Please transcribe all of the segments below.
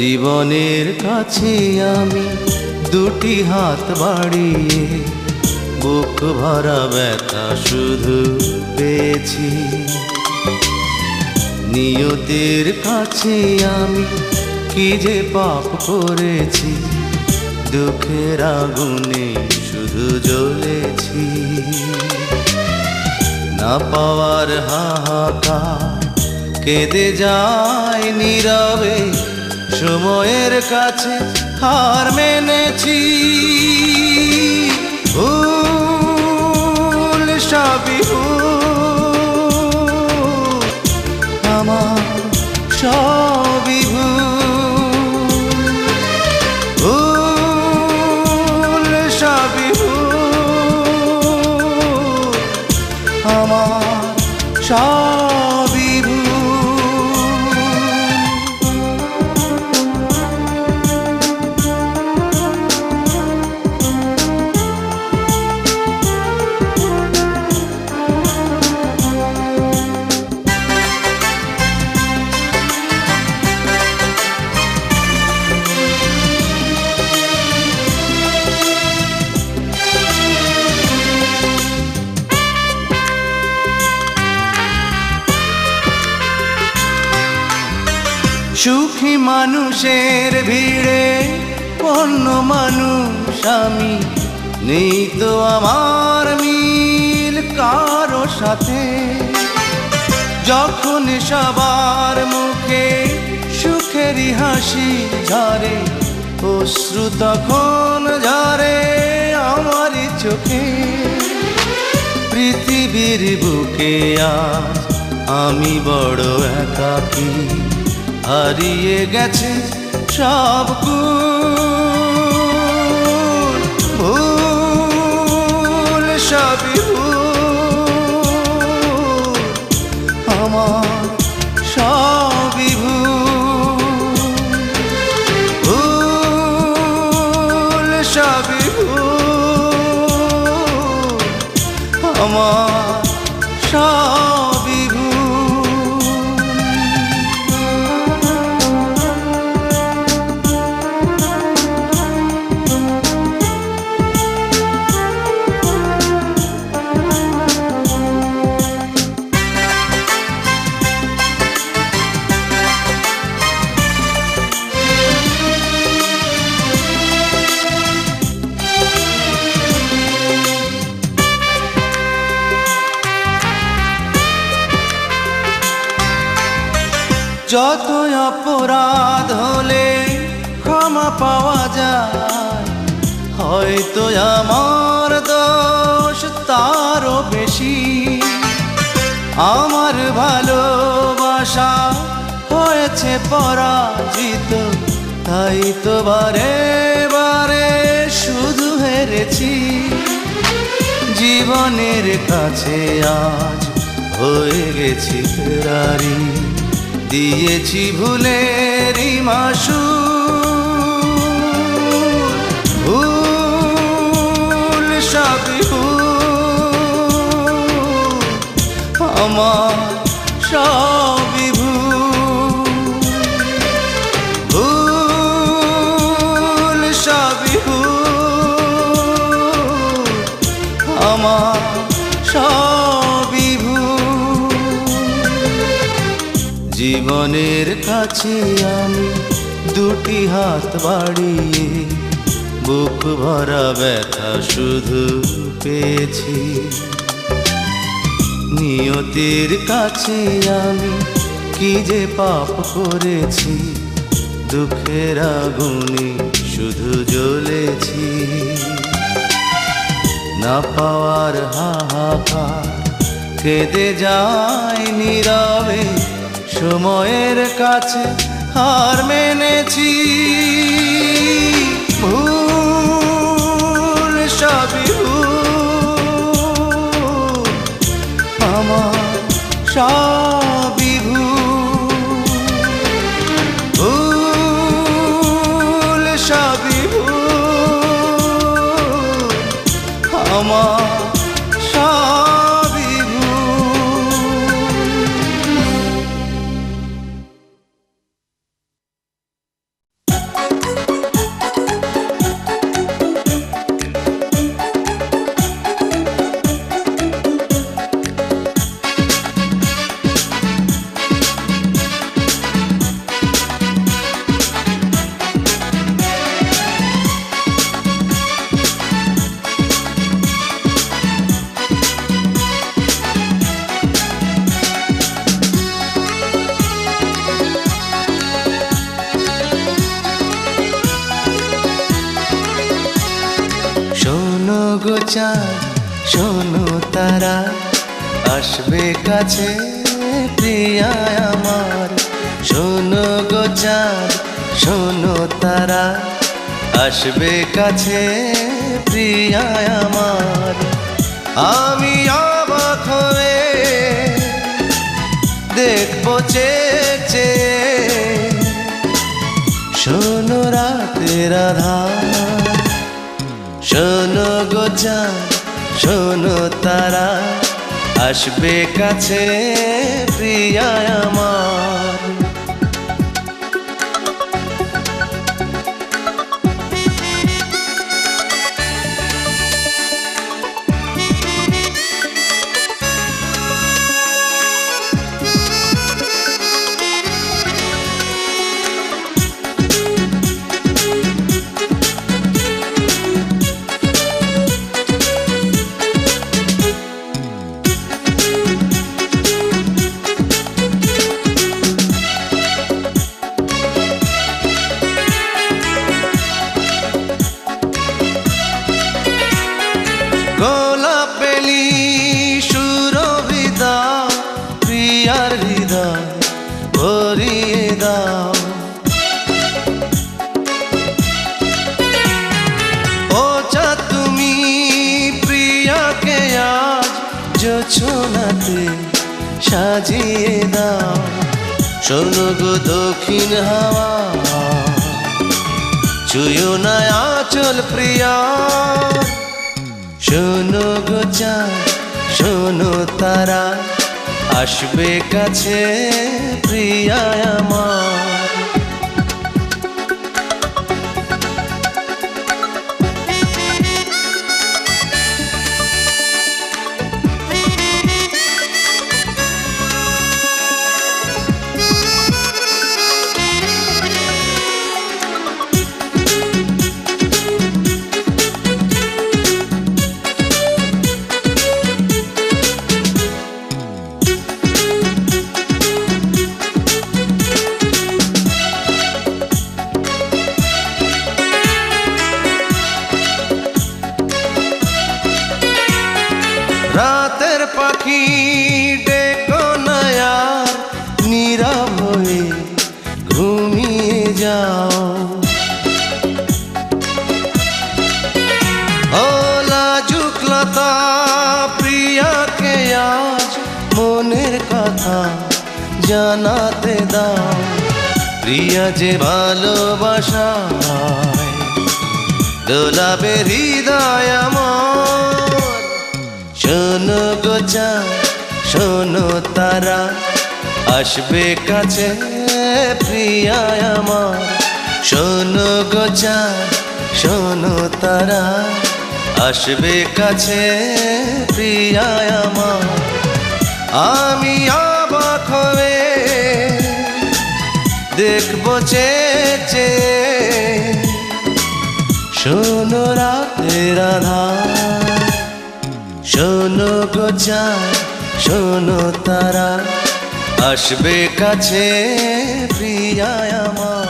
জীবনের কাছে আমি দুটি হাত বাড়িয়ে বুক ভরা ব্যথা শুধু পেয়েছি। নিয়তির কাছে আমি কি যে পাপ করেছি, দুঃখের আগুনে শুধু জ্বলেছি। না পাওয়ার হাহাকার কেঁদে যায় নীরবে, সময়ের কাছে হার মেনেছি। ভুল সবই ভুল, আমার সবই ভুল, সবই ভুল, আমার সবই ভুল। সুখী মানুষের ভিড়ে অন্য মানুষ আমি, নেই তো আমার মিল কারো সাথে। যখন সবার মুখে সুখেরই হাসি ঝরে, অশ্রু তখন ঝরে আমারই চোখে। পৃথিবীর বুকে আজ আমি বড় একাকী, হারিয়ে গেছে সব গুণ। ভুল সবই ভুল, আমার সবই ভুল, ভুল সবই ভুল, আমার সবই ভুল। যত অপরাধ হলে ক্ষমা পাওয়া যায়, হয়তো আমার দোষ তারও বেশি। আমার ভালোবাসা হয়েছে পরাজিত, তাই তো বারে বারে শুধু হেরেছি। জীবনের কাছে আজ হয়ে গেছি ফেরারি, দিয়েছি ভুলেরই মাসুল। ভুল সবই ভুল, আমার সবই ভুল, ভুল সবই ভুল, আমার সবই ভুল। জীবনের কাছে আমি দুটি হাত বাড়িয়ে বুক ভরা ব্যথা শুধু পেয়েছি। নিয়তির কাছে আমি কি যে পাপ করেছি, দুঃখের আগুনে শুধু জ্বলেছি। না পাওয়ার হাহাকার কেঁদে যায় নীরবে, সময়ের কাছে হার মেনেছি। ভুল সবই ভুল, আমার সবই ভুল, ভুল সবই ভুল, আমার সবই ভুল। চাঁদ শোনো তারা আসবে কাছে প্রিয়া আমার। শোনো গো চাঁদ শোনো তারা আসবে কাছে প্রিয়া আমার। আমি অবাক হয়ে দেখবো চেয়ে শোনো রাতের আধার। শোনো গো চাঁদ শোনো তারা আসবে কাছে প্রিয়া আমার। গোলাপেলি সুরভিদা প্রিয়ার হৃদয় ভরিয়ে দাও। ও চাঁদ তুমি প্রিয়াকে আজ জোছনাতে সাজিয়ে দাও। শোনো গো দক্ষিণ হাওয়া ছুঁয়ো না আঁচল প্রিয়া। শোনো গো চাঁদ শোনো তারা আসবে কাছে প্রিয়া আমার। রাতের পাখি ডেকো না আর নীরব হয়ে ঘুমিয়ে যাও। ও লাজুক লতা প্রিয়াকে আজ মনের কথা জানাতে দাও। প্রিয়া যে ভালোবাসায় দোলাবে হৃদয় আমার। শোনো গো চাঁদ শোনো তারা আসবে কাছে প্রিয়া আমার। শোনো গো চাঁদ শোনো তারা আসবে কাছে প্রিয়া আমার। আমি অবাক হয়ে দেখবো চেয়ে শোনো রাতের আধার। শোনো গো চাঁদ শোনো তারা আসবে কাছে প্রিয়া আমার।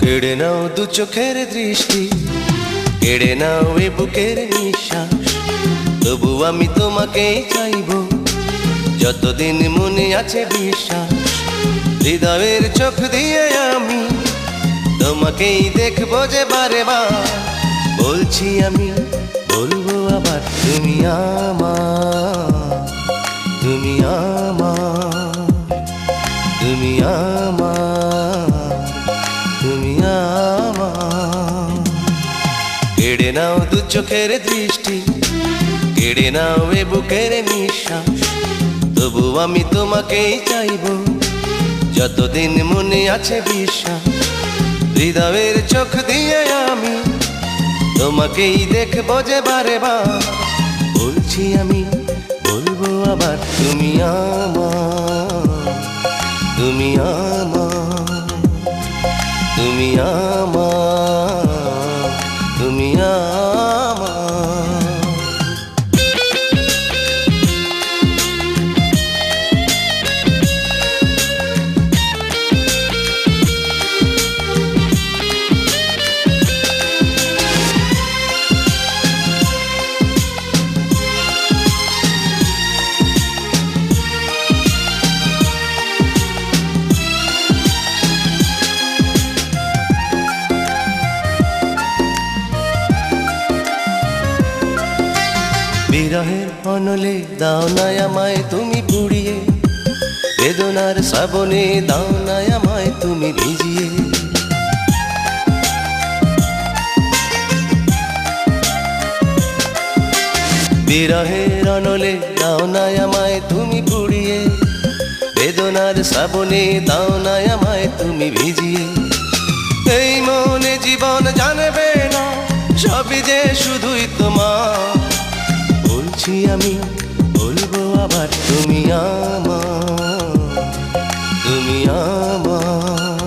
কেড়ে নাও দু চোখের দৃষ্টি কেড়ে নাও এ বুকের নিঃশ্বাস। তবু আমি তোমাকেই চাইব যতদিন মনে আছে বিশ্বাস। হৃদয়ের চোখ দিয়ে আমি তোমাকেই দেখবো যে বারে বার। বলছি আমি বলবো আবার তুমি আমার তুমি আমার তুমি আমার তুমি আমার। কেড়ে নাও দু চোখের দৃষ্টি কেড়ে নাও এ বুকের নিঃশ্বাস। তবু আমি তোমাকেই চাইব যতদিন মনে আছে বিশ্বাস। হৃদয়ের চোখ দিয়ে আমি তোমাকেই দেখবো যে বারে বার। বলছি আমি, বলবো আবার, তুমি আমার, তুমি আমার, তুমি আমার, তুমি আমার। বিরহের অনলে দাও না আমায় তুমি পুড়িয়ে, বেদনার শ্রাবণে দাও না আমায় তুমি ভিজিয়ে। বিরহের অনলে দাও না আমায় তুমি পুড়িয়ে, বেদনার শ্রাবণে দাও না আমায় তুমি ভিজিয়ে। এই মনে জীবন জানবে না, সবই যে শুধুই তোমার। বলছি আমি, বলবো আবার, তুমি আমার, তুমি আমার,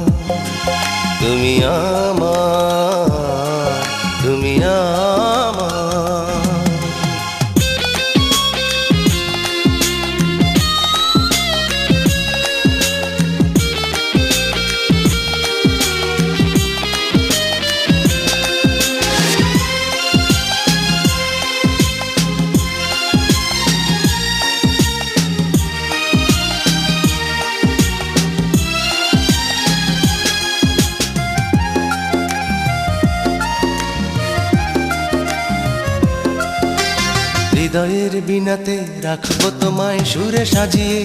তুমি আমার, তুমি আমার। হৃদয়ের বিনাতে রাখবো তোমায় সুরে সাজিয়ে,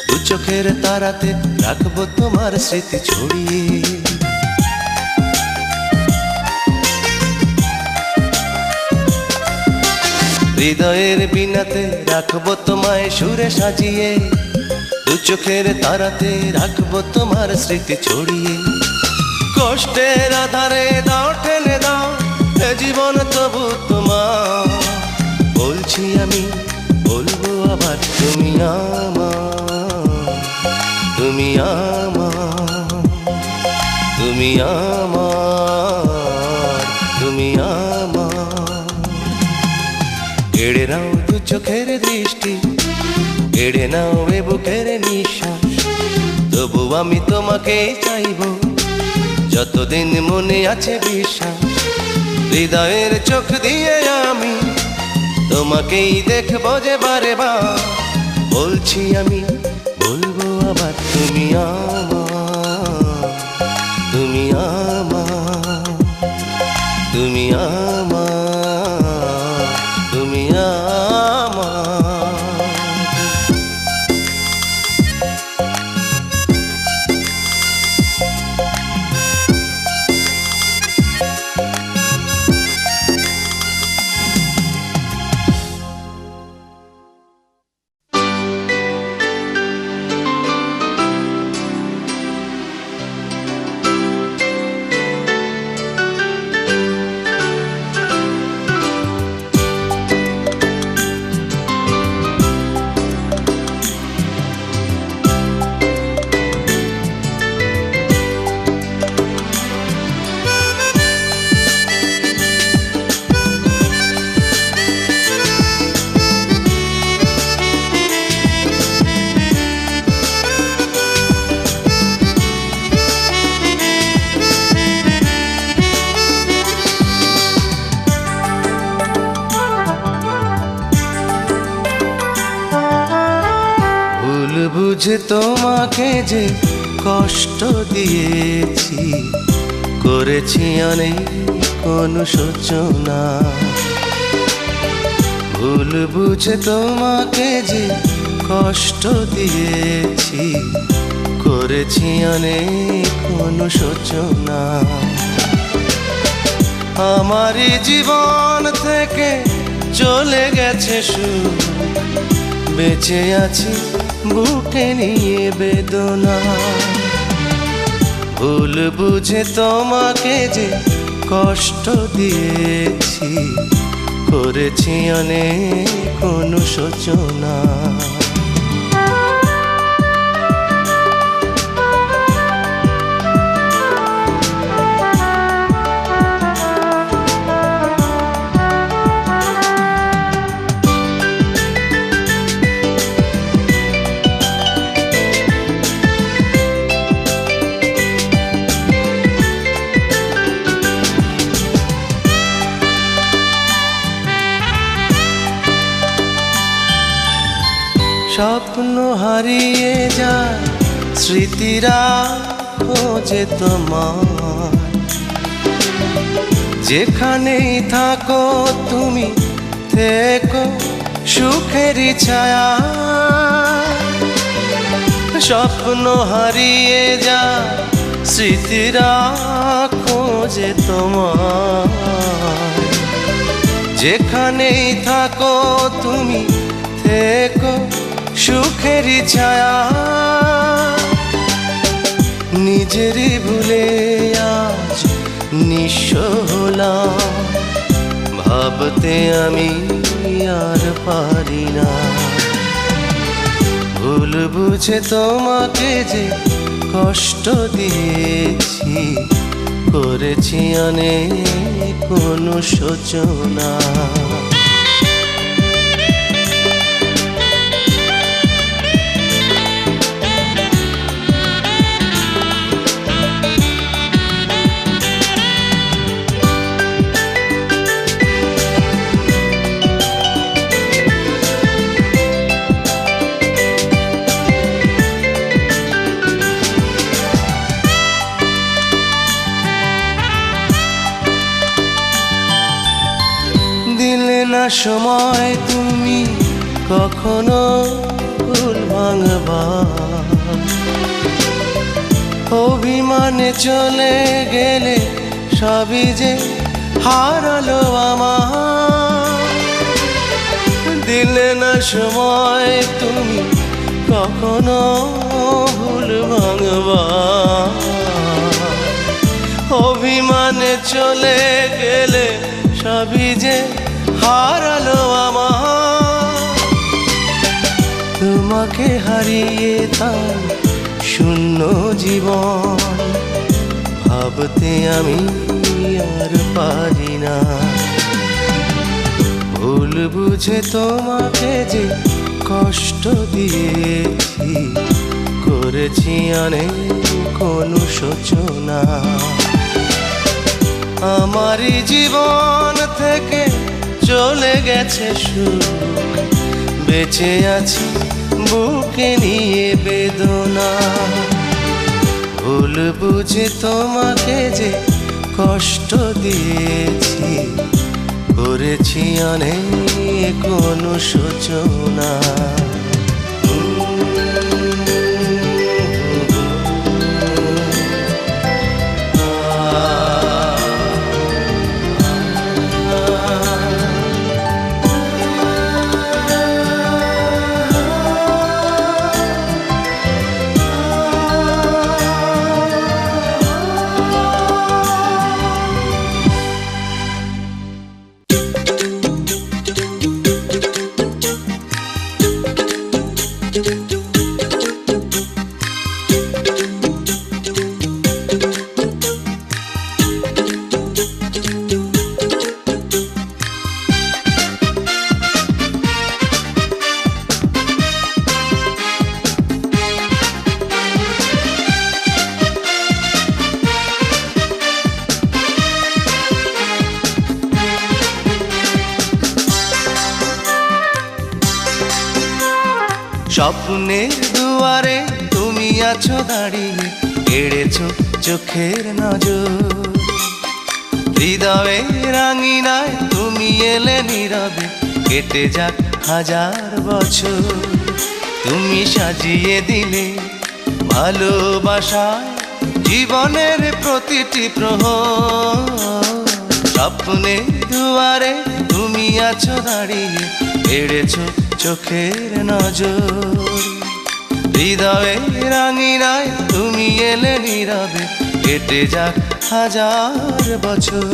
দু চোখের তারাতে রাখবো তোমার স্মৃতি ছড়িয়ে। হৃদয়ের বিনাতে রাখবো তোমায় সুরে সাজিয়ে, দু চোখের তারাতে রাখবো তোমার স্মৃতি ছড়িয়ে। কষ্টের আধারে দাও ঠেলে দাও এ জীবন তবু তোমার। বলছি আমি, বলবো আবার, তুমি আমার, তুমি আমার, তুমি আমার, তুমি আমার। কেড়ে নাও দু চোখের দৃষ্টি, কেড়ে নাও এ বুকের নিঃশ্বাস, তবু আমি তোমাকেই চাইবো যতদিন মনে আছে বিশ্বাস। হৃদয়ের চোখ দিয়ে আমি তোমাকেই দেখবো যে বারে বার। বলছি আমি, বলবো আবার, তুমি আমার, তুমি আমার, তুমি আমার, তুমি আমার। বুঝে তোমাকে যে কষ্ট দিয়েছি, করেছি অনেক অনুশোচনা। ভুল বুঝে তোমাকে যে কষ্ট দিয়েছি, করেছি অনেক অনুশোচনা। আমারই জীবন থেকে চলে গেছে সুখ, বেঁচে আছি বুকে নিয়ে বেদনা। ভুল বুঝে তোমাকে যে কষ্ট দিয়েছি, করেছি অনেক অনুশোচনা। স্বপ্ন হারিয়ে যায়, স্মৃতিরা খোঁজে তোমার। যেখানেই থাকো তুমি থেকো সুখেরই ছায়া। স্বপ্ন হারিয়ে যায়, স্মৃতিরা খোঁজে তোমার। যেখানেই থাকো তুমি থেকো সুখেরই ছায়া। নিজেরই ভুলে আজ নিঃস্ব হলাম, ভাবতে আমি আর পারি না। ভুল বুঝে তোমাকে যে কষ্ট দিয়েছি, করেছি অনেক অনুশোচনা। দিলে না সময় তুমি কখনো ভুল ভাঙবার। অভিমানে চলে গেলে সবই যে হারালো আমার। দিলে না সময় তুমি কখনো ভুল ভাঙবার। অভিমানে চলে গেলে সবই যে হারালো আমার। তোমাকে হারিয়ে তার শূন্য জীবন, ভাবতে আমি আর পারি না। ভুল বুঝে তোমাকে যে কষ্ট দিয়েছি, করেছি অনেক অনুশোচনা। আমারই জীবন থেকে চলে গেছে সুখ, বেঁচে আছি বুকে নিয়ে বেদনা। ভুল বুঝে তোমাকে যে কষ্ট দিয়েছি, করেছি অনেক অনুশোচনা। স্বপ্নের দুয়ারে তুমি আছো দাঁড়িয়ে, কেড়েছো চোখের নজর। হৃদয়ে রাঙিনায় তুমি এলে নীরবে, কেটে যাক হাজার বছর। তুমি সাজিয়ে দিলে ভালোবাসায় জীবনের প্রতিটি প্রহর। স্বপ্নের দুয়ারে তুমি আছো দাঁড়িয়ে, কেড়েছো চোখের নজর। হৃদয়ে রাঙিনায় তুমি এলে নীরবে, কেটে যাক হাজার বছর।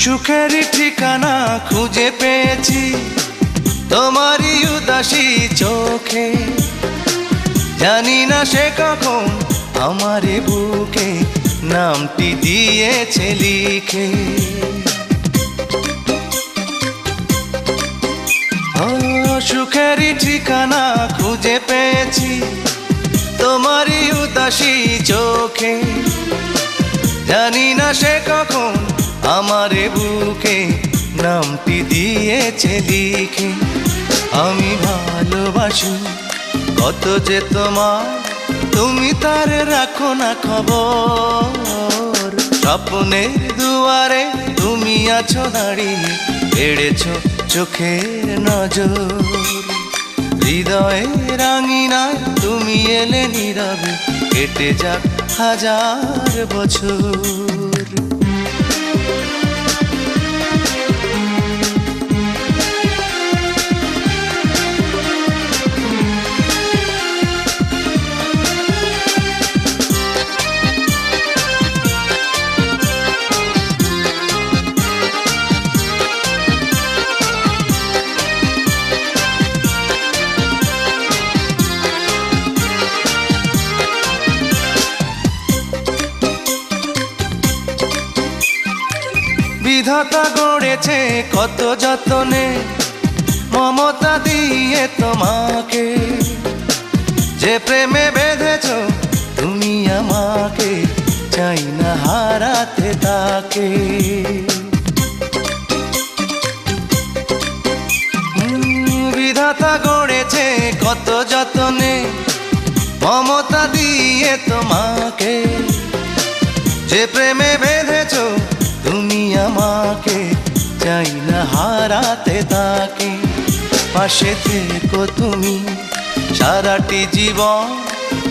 সুখেরই ঠিকানা খুঁজে পেয়েছি তোমারই উদাসী চোখে, জানি না সে কখন আমারই বুকে নামটি দিয়েছে লিখে। ও সুখেরই ঠিকানা খুঁজে পেয়েছি তোমারই উদাসী চোখে, জানি না সে কখন আমারে বুকে নামটি দিয়েছে লিখে। আমি ভালোবাসি কত যে তোমার, তুমি তার রাখো না খবর। স্বপ্নের দুয়ারে তুমি আছো দাঁড়িয়ে, এড়েছো চোখের নজর। হৃদয়ে রাঙিনায় তুমি এলে নীরবে, কেটে যাক হাজার বছর। বিধাতা গড়েছে কত যতনে মমতা দিয়ে তোমাকে, যে প্রেমে বেঁধেছ তুমি আমাকে, চাই না হারাতে তাকে। বিধাতা গড়েছে কত যতনে মমতা দিয়ে তোমাকে, যে প্রেমে বেঁধেছ তুমি আমাকে, চাই না হারাতে তাকে। পাশে থেকো তুমি সারাটি জীবন,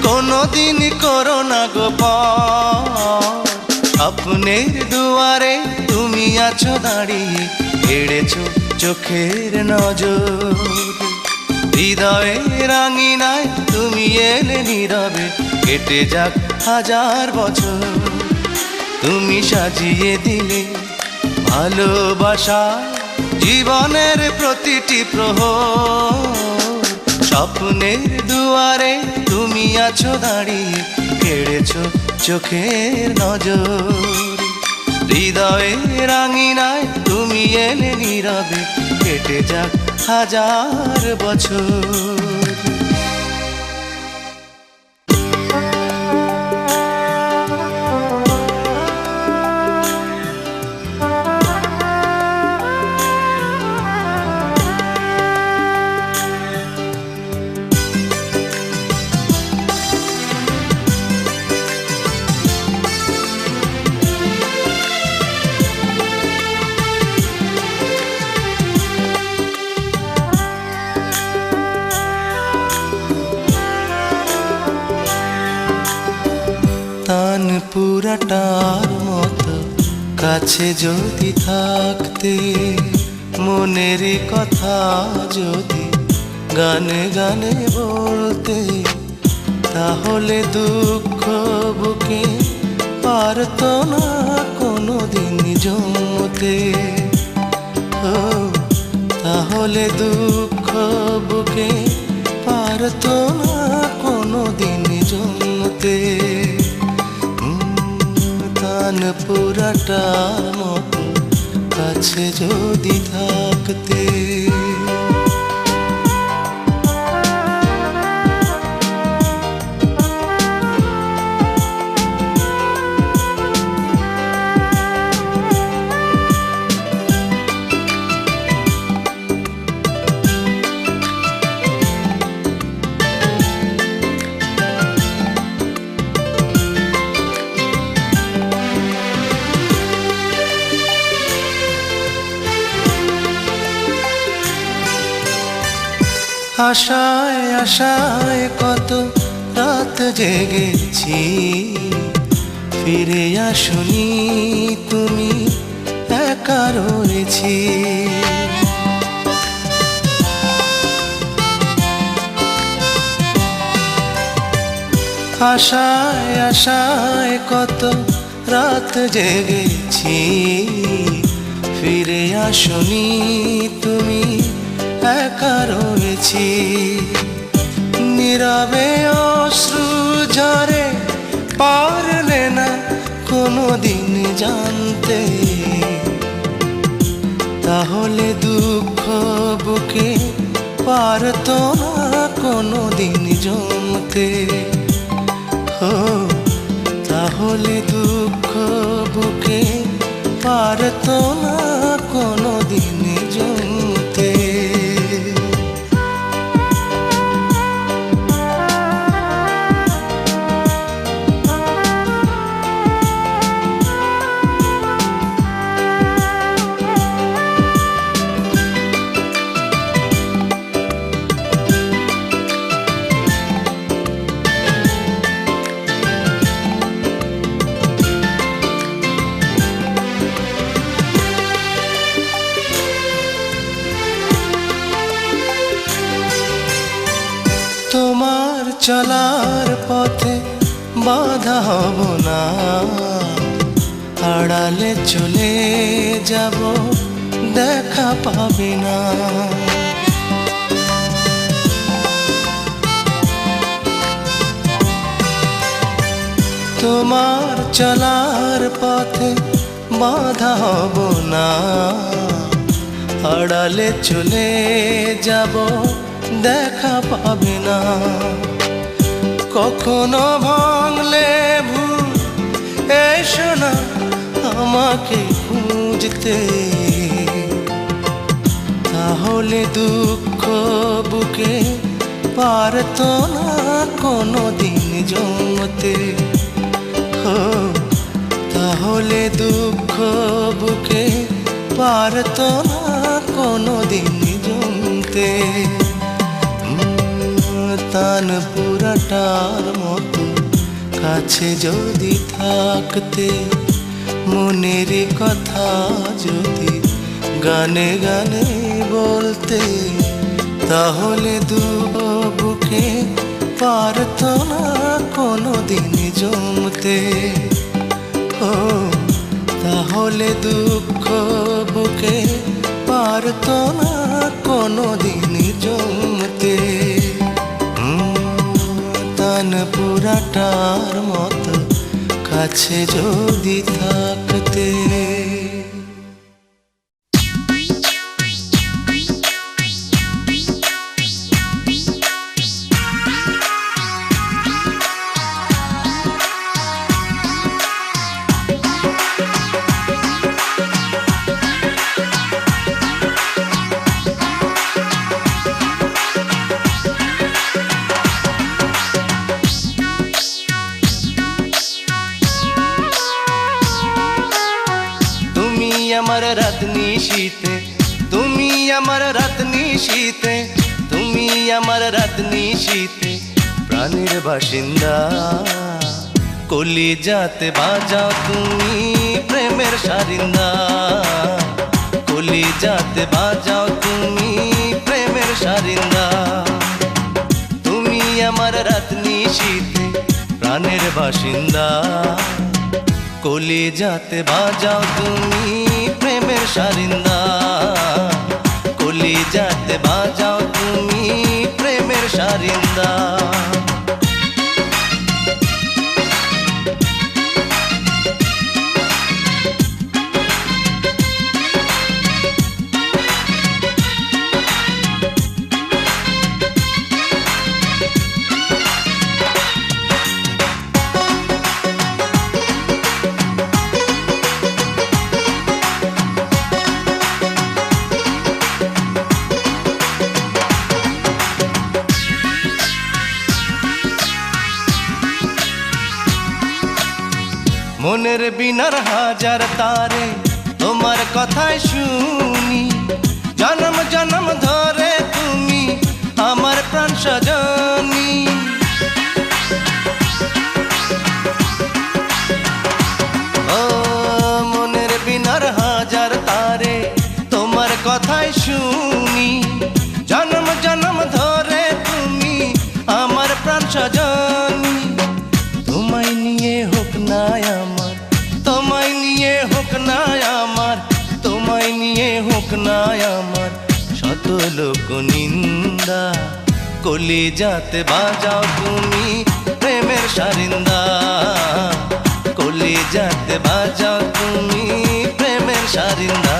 কোনোদিন করো না গোপন। স্বপ্নের দুয়ারে তুমি আছো দাঁড়িয়ে, এড়েছো চোখের নজর। হৃদয়ে রাঙিনায় তুমি এলে নীরবে, কেটে যাক হাজার বছর। তুমি সাজিয়ে দিলে ভালোবাসা জীবনের প্রতিটি প্রহর। স্বপ্নের দুয়ারে তুমি আছো দাঁড়িয়ে, কেড়েছো চোখের নজর। হৃদয়ে রাঙিনায় তুমি এলে নীরবে, কেটে যাক হাজার বছর। তানপুরাটার মতো কাছে যদি থাকতে, মনের কথা যদি গানে গানে বলতে, তাহলে দুঃখ বুকে পারতো না কোনোদিন জমতে। ও তাহলে দুঃখ বুকে পারতো না কোনোদিন জমতে। তানপুরাটার মতো কাছে যদি থাকতে। আশায় আশায় কত রাত জেগেছি, ফিরে আসনি তুমি, একা রয়েছি। আশায় আশায় কত রাত জেগেছি, ফিরে আসনি তুমি, একা রয়েছি। নীরবে অশ্রু ঝরে, পারলে না কোনোদিন জানতে, তাহলে দুঃখ বুকে পারতো না কোনোদিন জমতে। তাহলে দুঃখ বুকে পারতো না কোনোদিন জমতে। তোমার চলার পথে বাধা হব না, আড়ালে চলে যাব, দেখা পাবে না। তোমার চলার পথে বাধা হব না, আড়ালে চলে যাব, দেখা পাবে না। কখনো ভাঙলে ভুল, এসো না আমাকে খুঁজতে, তাহলে দুঃখ বুকে পারতো না কোনোদিন জমতে। তাহলে দুঃখ বুকে পারতো না কোনোদিন জমতে। তানপুরাটার মতো কাছে যদি থাকতে, মনের কথা যদি গানে গানে বলতে, তাহলে বুকে পারতো না কোনোদিন জমতে। তাহলে দুঃখ বুকে পারতো না কোনোদিন জমতে। তানপুরাটার মতো কাছে যদি থাকতে। আমার রাত নিশীতে, তুমি আমার রাত নিশীতে, তুমি আমার রাত নিশীতে প্রাণের বাসিন্দা। কলিজাতে বাজাও তুমি প্রেমের সারিন্দা, কলিজাতে বাজাও তুমি প্রেমের সারিন্দা। তুমি আমার রাত নিশীতে প্রাণের বাসিন্দা, কলিজাতে বাজাও তুমি প্রেমের সারিন্দা, কলিজাতে বাজাও তুমি প্রেমের সারিন্দা। মনের বিনার হাজার তারে তোমার কথাই শুনি, জনম জনম ধরে তুমি আমার বাসিন্দা, কলিজাতে বাজাও তুমি প্রেমের সারিন্দা, কলিজাতে বাজাও তুমি প্রেমের সারিন্দা।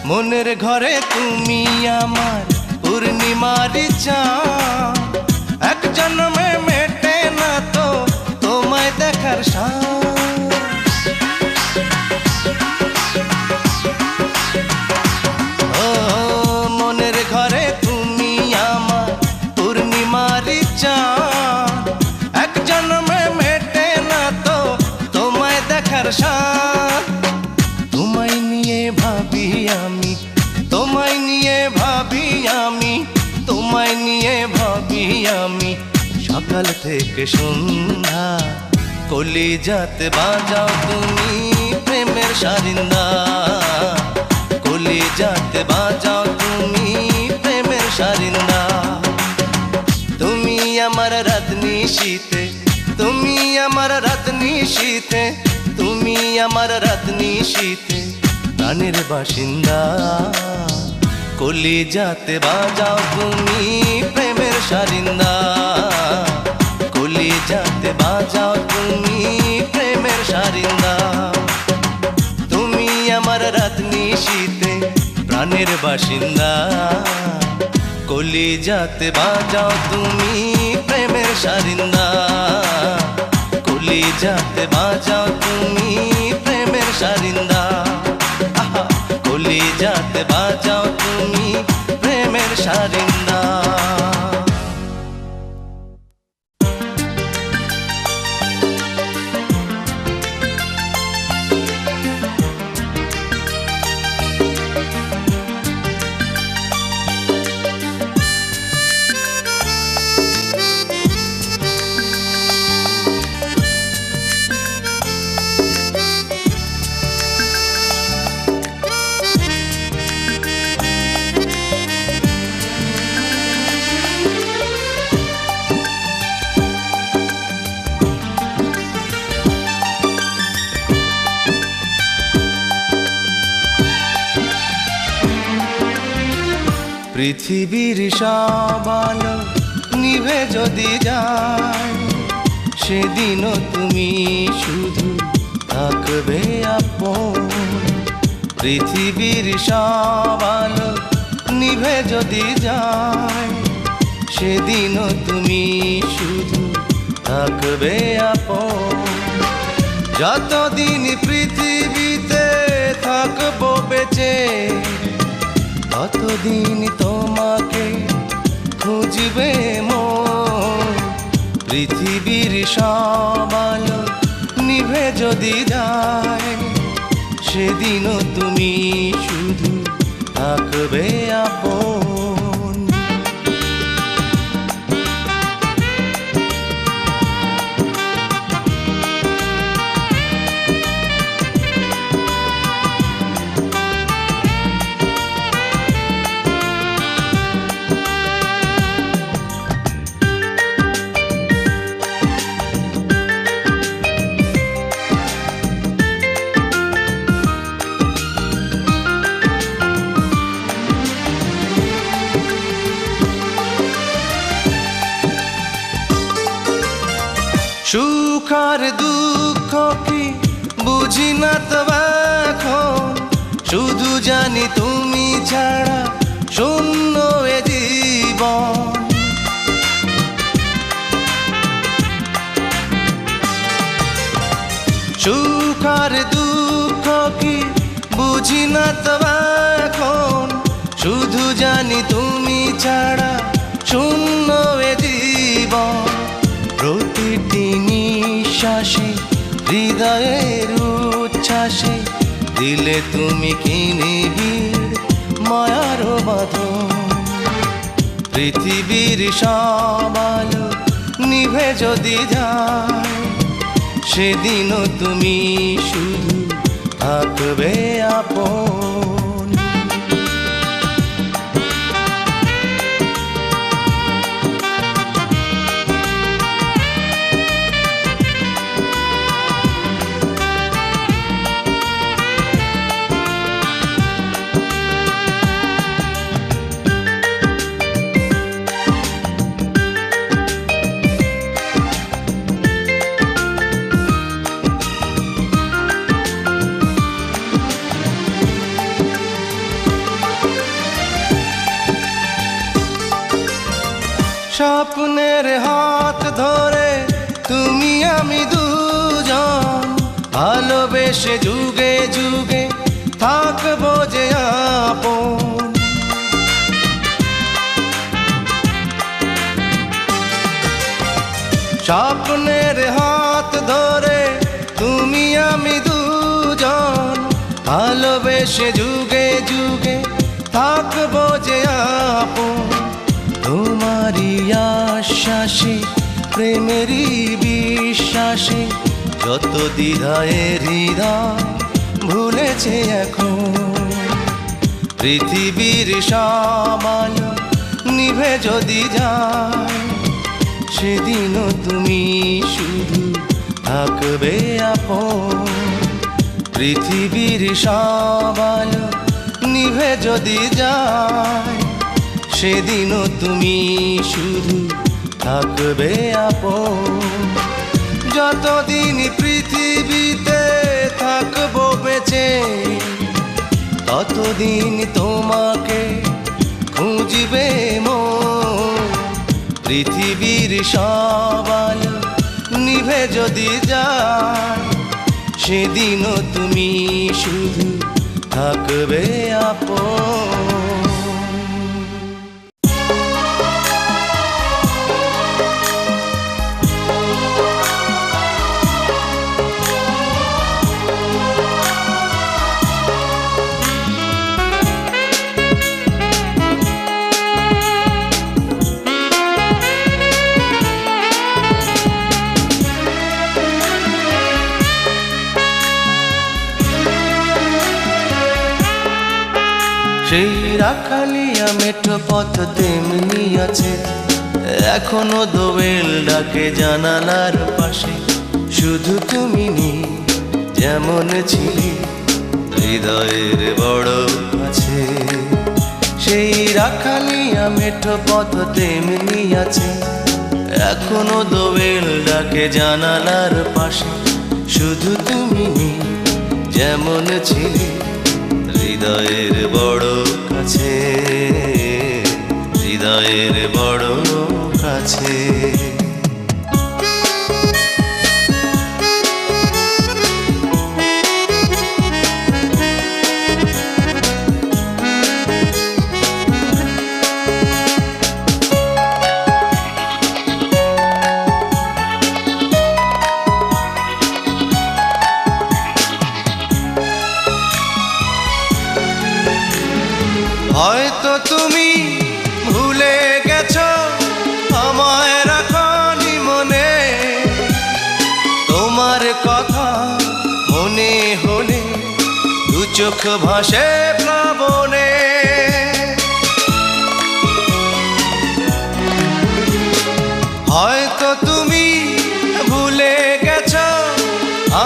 মনের ঘরে তুমি আমার পূর্ণিমার চাঁদ, এক জন্মে মেটে না তো তোমায় দেখার সাথ। ও মনের ঘরে তুমি আমার পূর্ণিমার চাঁদ, এক জন্মে মেটে না তো তোমায় দেখার সাথ। তোমায় নিয়ে ভাবি আমি, তোমায় নিয়ে ভাবি আমি, তোমায় নিয়ে ভাবি আমি সকাল থেকে সন্ধ্যা, কলিজাতে বাজাও তুমি প্রেমের সারিন্দা, কলিজাতে বাজাও তুমি প্রেমের সারিন্দা। তুমি আমার রাত নিশীথে, তুমি আমার রাত নিশীথে, তুমি আমার রাত নিশীথে প্রাণের বাসিন্দা, কলিজাতে বাজাও তুমি প্রেমের সারিন্দা, কলিজাতে বাজাও তুমি প্রেমের সারিন্দা। তুমি আমার রাত নিশীথে প্রাণের বাসিন্দা, কলিজাতে বাজাও তুমি প্রেমের সারিন্দা, কলিজাতে বাজাও তুমি প্রেমের সারিন্দা। আহা, কলিজাতে বাজাও তুমি প্রেমের সারিন্দা। পৃথিবীর সব আলো নিভে যদি যায়, সেদিনও তুমি শুধু থাকবে আপন। পৃথিবীর সব আলো নিভে যদি যায়, সেদিনও তুমি শুধু থাকবে আপন। যতদিন পৃথিবীতে থাকবো বেঁচে, ততদিন তোমাকে খুঁজবে মন। পৃথিবীর সব আলো নিভে যদি যায়, সেদিনও তুমি শুধু থাকবে আপন। সুখ আর দুঃখ কি বুঝি না তো এখন, শুধু জানি তুমি ছাড়া শূন্য এ জীবন। সুখ আর দুঃখ কি বুঝি না তো এখন, শুধু জানি তুমি ছাড়া শূন্য এ জীবন। প্রতিটি নিঃশ্বাসে হৃদয়ের উচ্ছ্বাসে দিলে তুমি কি নিবিড় মায়ার বাঁধন। পৃথিবীর সব আলো নিভে যদি যায়, সেদিনও তুমি শুধু থাকবে আপন। স্বপ্নের হাত ধরে তুমি আমি দুজন, ভালোবেসে যুগে যুগে থাকবো যে আপন। স্বপ্নের হাত ধরে তুমি আমি দুজন, ভালোবেসে যুগে যুগে থাকবো যে আপন। তোমারই আশ্বাসে প্রেমেরই বিশ্বাসে যত দ্বিধায় হৃদয় ভুলেছে এখন। পৃথিবীর সব আলো নিভে যদি যায়, সেদিনও তুমি শুধু থাকবে আপন। পৃথিবীর সব আলো নিভে যদি যায়, সেদিনও তুমি শুধু থাকবে আপন। যতদিন পৃথিবীতে থাকবো বেঁচে, ততদিন তোমাকে খুঁজবে মন। পৃথিবীর সব আলো নিভে যদি যায়, সেদিনও তুমি শুধু থাকবে আপন। সেই রাখালিয়া মেঠো পথ তেমনি আছে, এখনো দোয়েল ডাকে জানালার পাশে। শুধু তুমি নেই যেমন ছিলে হৃদয়ের বড় কাছে। সেই রাখালিয়া মেঠো পথ তেমনি আছে, এখনো দোয়েল ডাকে জানালার পাশে। শুধু তুমি নেই যেমন ছিলে হৃদয়ের বড় কাছে, হৃদয়ের বড় কাছে। হয়তো তুমি ভুলে গেছো আমায় রাখনি মনে, তোমার কথা মনে হলে দু চোখ ভাসে প্লাবনে। হয়তো তুমি ভুলে গেছো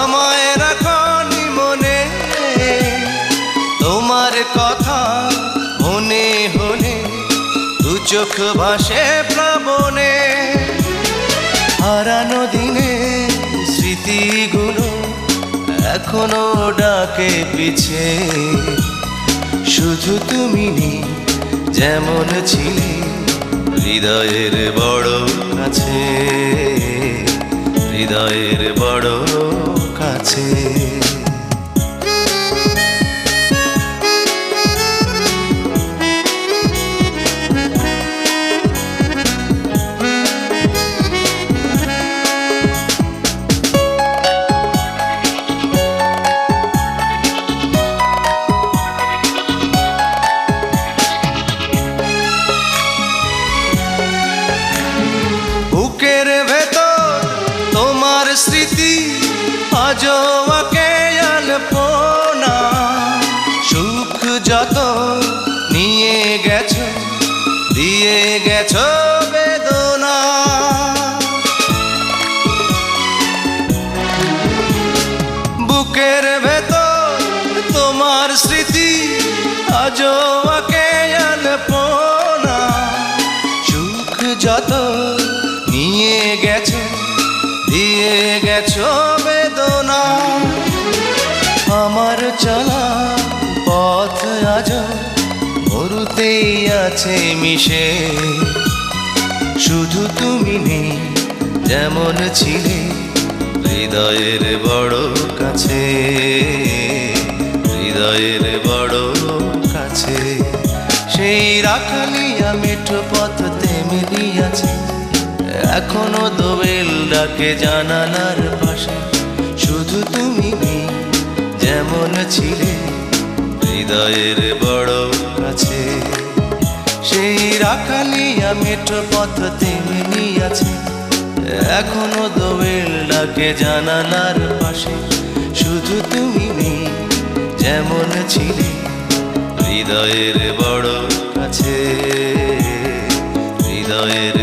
আমায় রাখনি মনে, তোমার কথা মনে হলে দু চোখ ভাসে প্লাবনে। হারানো দিনে স্মৃতিগুলো এখনো ডাকে পিছে। শুধু তুমি নেই যেমন ছিলে হৃদয়ের বড় কাছে, হৃদয়ের বড় কাছে। আজও আকে আলপনা সুখ যত নিয়ে গেছো, দিয়ে গেছো বেদনা। বুকের ভেতর তোমার স্মৃতি আজও আকে আলপনা সুখ যত নিয়ে গেছো, দিয়ে গেছো বেদনা। আমার চলা পথ আজও মরুতেই আছে মিশে, শুধু তুমি নেই যেমন ছিলে হৃদয়ের বড় কাছে, হৃদয়ের বড় কাছে। সেই রাখালিয়া মেঠো পথ তেমনি আছে, এখনো দোয়েল ডাকে জানালার পাশে, শুধু তুমি নেই যেমন ছিলে হৃদয়ের বড় কাছে। সেই রাখালিয়া মেঠো পথ তেমনি আছে, এখনো দোয়েল ডাকে জানালার পাশে, শুধু তুমি নেই যেমন ছিলে হৃদয়ের বড় কাছে, হৃদয়ের